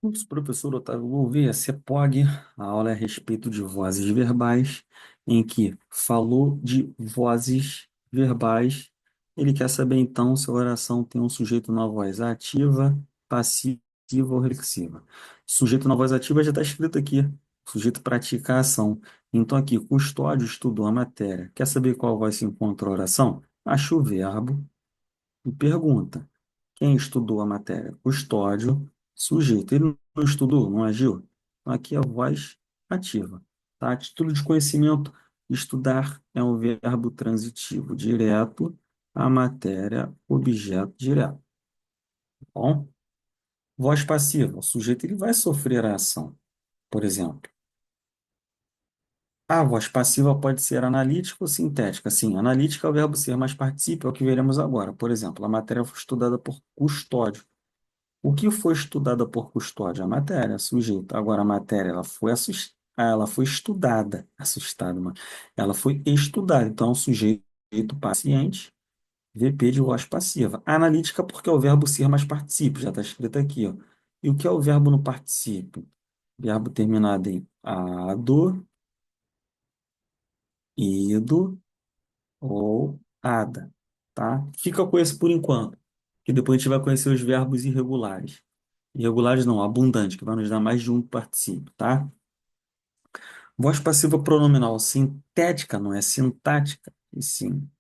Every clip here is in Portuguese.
Curso professor Otávio Gouveia, CEPOG, a aula é a respeito de vozes verbais, em que falou de vozes verbais. Ele quer saber então se a oração tem um sujeito na voz ativa, passiva ou reflexiva. Sujeito na voz ativa já está escrito aqui. O sujeito pratica a ação. Então aqui, Custódio estudou a matéria. Quer saber qual voz se encontra a oração? Acha o verbo e pergunta. Quem estudou a matéria? Custódio, sujeito. Ele não estudou, não agiu? Então, aqui é a voz ativa. Tá? Título de conhecimento: estudar é um verbo transitivo direto, a matéria, objeto direto. Tá bom? Voz passiva: o sujeito ele vai sofrer a ação. Por exemplo, a voz passiva pode ser analítica ou sintética. Sim, analítica é o verbo ser, mas participa, é o que veremos agora. Por exemplo, a matéria foi estudada por Custódio. O que foi estudada por Custódio? A matéria, sujeito. Agora, a matéria, ela foi estudada, assustada, mas ela foi estudada. Então, o sujeito paciente, VP de voz passiva. Analítica, porque é o verbo ser mais particípio, já está escrito aqui, ó. E o que é o verbo no particípio? Verbo terminado em ado, ido ou ada, tá? Fica com esse por enquanto, que depois a gente vai conhecer os verbos irregulares. Irregulares não, abundante, que vai nos dar mais de um particípio, tá? Voz passiva pronominal sintética, não é sintática, e sim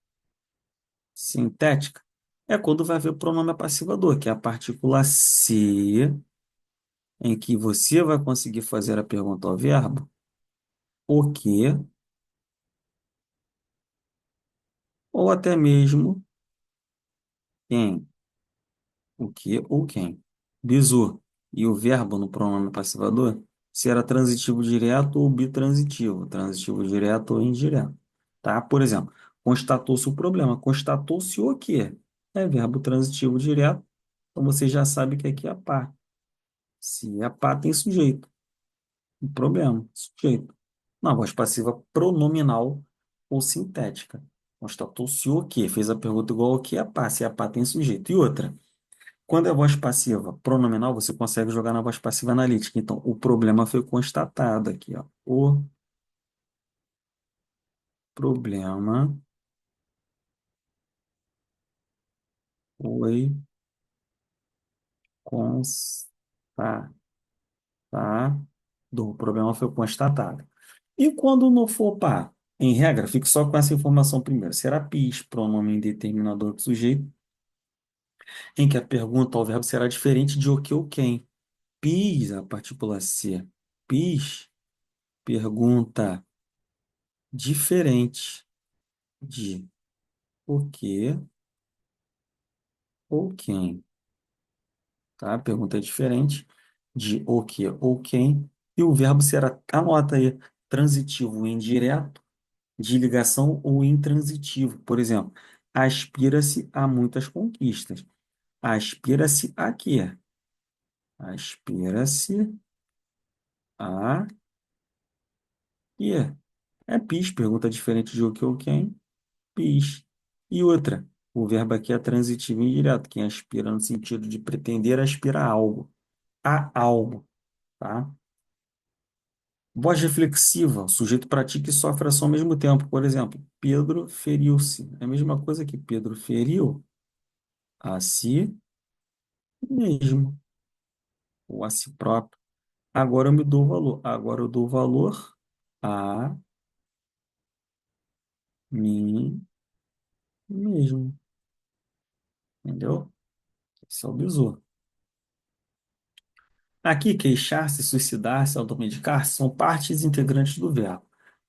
sintética. É quando vai haver o pronome passivador, que é a partícula se, em que você vai conseguir fazer a pergunta ao verbo, o que, ou até mesmo quem, o que ou quem. Bizu. E o verbo no pronome passivador, se era transitivo direto ou bitransitivo, transitivo direto ou indireto. Tá? Por exemplo, constatou-se o problema. Constatou-se o quê? É verbo transitivo direto. Então você já sabe que aqui é pá. Se é pá, tem sujeito. O problema, sujeito. Na voz passiva pronominal ou sintética. Constatou-se o quê? Fez a pergunta igual ao que é pá. Se é pá, tem sujeito. E outra. Quando é voz passiva pronominal, você consegue jogar na voz passiva analítica. Então, o problema foi constatado aqui, ó. O problema foi constatado. O problema foi constatado. E quando não for par? Em regra, fique só com essa informação primeiro. Será PIS, pronome indeterminador do sujeito, em que a pergunta ao verbo será diferente de o que ou quem. PIS, a partícula C. PIS, pergunta diferente de o que ou quem, tá? A pergunta é diferente de o que ou quem, e o verbo será, anota aí, transitivo indireto, de ligação ou intransitivo. Por exemplo, aspira-se a muitas conquistas. Aspira-se a quê? Aspira-se a quê? É PIS, pergunta diferente de o que ou quem, PIS. E outra, o verbo aqui é transitivo indireto, quem aspira no sentido de pretender aspira a algo, tá? Voz reflexiva, o sujeito pratica e sofre ação ao mesmo tempo. Por exemplo, Pedro feriu-se. É a mesma coisa que Pedro feriu a si mesmo, ou a si próprio. Agora eu me dou valor. Agora eu dou valor a mim mesmo. Entendeu? Esse é o bizu. Aqui, queixar-se, suicidar-se, automedicar-se são partes integrantes do verbo.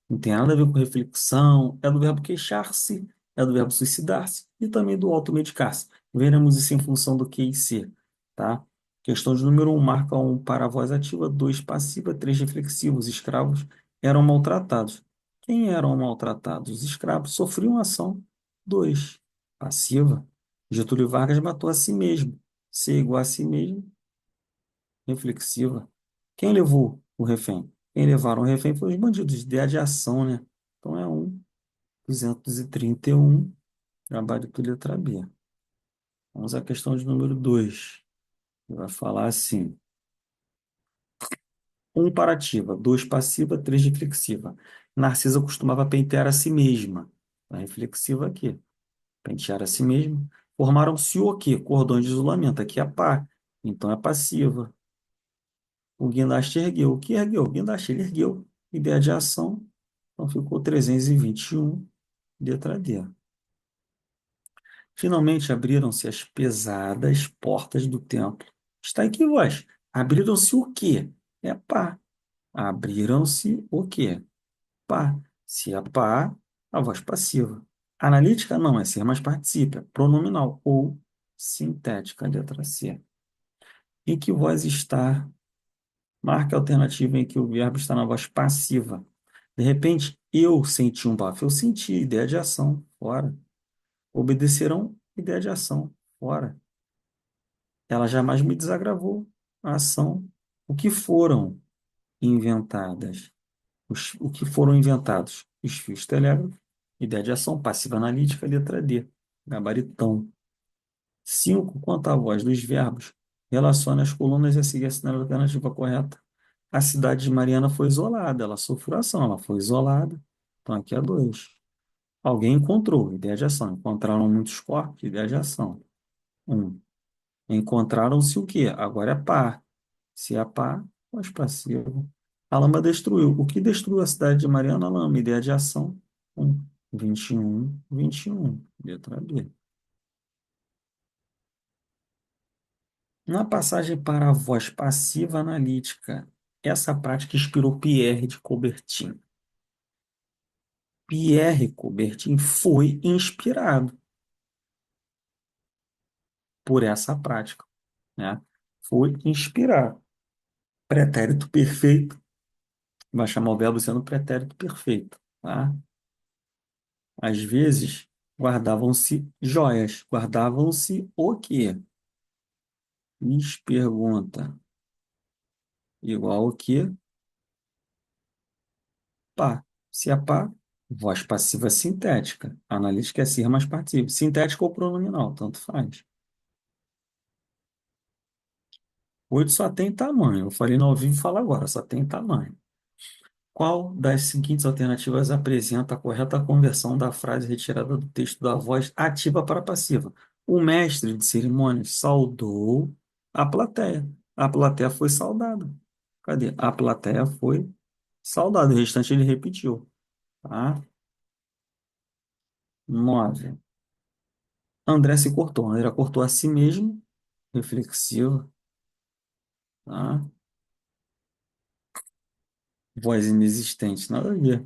Não tem nada a ver com reflexão, é do verbo queixar-se, é do verbo suicidar-se e também do automedicar-se. Veremos isso em função do que e ser, tá? Questão de número um: marca um para a voz ativa, 2 passiva, 3 reflexivos. Escravos eram maltratados. Quem eram maltratados? Os escravos sofriam ação. 2 passiva. Getúlio Vargas matou a si mesmo. Ser igual a si mesmo, reflexiva. Quem levou o refém? Quem levaram o refém foi os bandidos, ideia de ação, né? Então é 231, trabalho por letra B. Vamos à questão de número 2. Vai falar assim: Um parativa, dois passiva, três reflexiva. Narcisa costumava pentear a si mesma. A reflexiva aqui. Pentear a si mesma. Formaram-se o quê? Cordões de isolamento. Aqui é par. Então é passiva. O guindaste ergueu. O que ergueu? O guindaste, ele ergueu. Ideia de ação. Então ficou 321, letra D. Finalmente abriram-se as pesadas portas do templo. Está aqui, voz. Abriram-se o quê? É pá. Abriram-se o quê? Pá. Se é pá, a voz passiva. Analítica não, é ser mais participa. Pronominal ou sintética, letra C. Em que voz está? Marque a alternativa em que o verbo está na voz passiva. De repente, eu senti um bafo. Eu senti ideia de ação. Fora. Obedecerão, ideia de ação. Fora. Ela jamais me desagravou. A ação. O que foram inventadas? O que foram inventados? Os fios telégrafos. Ideia de ação. Passiva analítica, letra D. Gabaritão. 5. Quanto à voz dos verbos, relacione as colunas e a seguir assinale a alternativa correta. A cidade de Mariana foi isolada, ela sofreu ação, ela foi isolada. Então aqui é 2. Alguém encontrou, ideia de ação. Encontraram muitos corpos, ideia de ação. 1. Encontraram-se o quê? Agora é par. Se é par, voz passiva. A lama destruiu. O que destruiu a cidade de Mariana? A lama, ideia de ação. 1. 21, 21. Letra B. Na passagem para a voz passiva analítica, essa prática inspirou Pierre de Coubertin. Pierre Coubertin foi inspirado por essa prática, né? Foi inspirado. Pretérito perfeito, vai chamar o verbo sendo pretérito perfeito, tá? Às vezes, guardavam-se joias. Guardavam-se o quê? Nos pergunta. Igual o quê? Pá. Se é pá, voz passiva sintética. Analítica é ser mais participo. Sintética ou pronominal, tanto faz. 8 só tem tamanho. Eu falei no ao vivo e falo agora, só tem tamanho. Qual das seguintes alternativas apresenta a correta conversão da frase retirada do texto da voz ativa para passiva? O mestre de cerimônias saudou a plateia. A plateia foi saudada. Cadê? A plateia foi saudada. O restante ele repetiu. Tá? 9. André se cortou. André cortou a si mesmo, reflexivo, tá? Voz inexistente, nada a ver.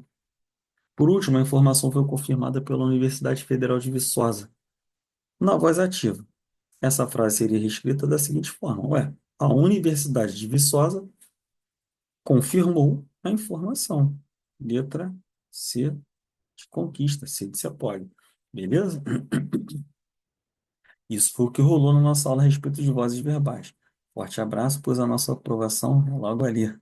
Por último, a informação foi confirmada pela Universidade Federal de Viçosa. Na voz ativa, essa frase seria reescrita da seguinte forma: ué, a Universidade de Viçosa confirmou a informação. Letra C de conquista, C de Cepode. Beleza? Isso foi o que rolou na nossa aula a respeito de vozes verbais. Forte abraço, pois a nossa aprovação é logo ali.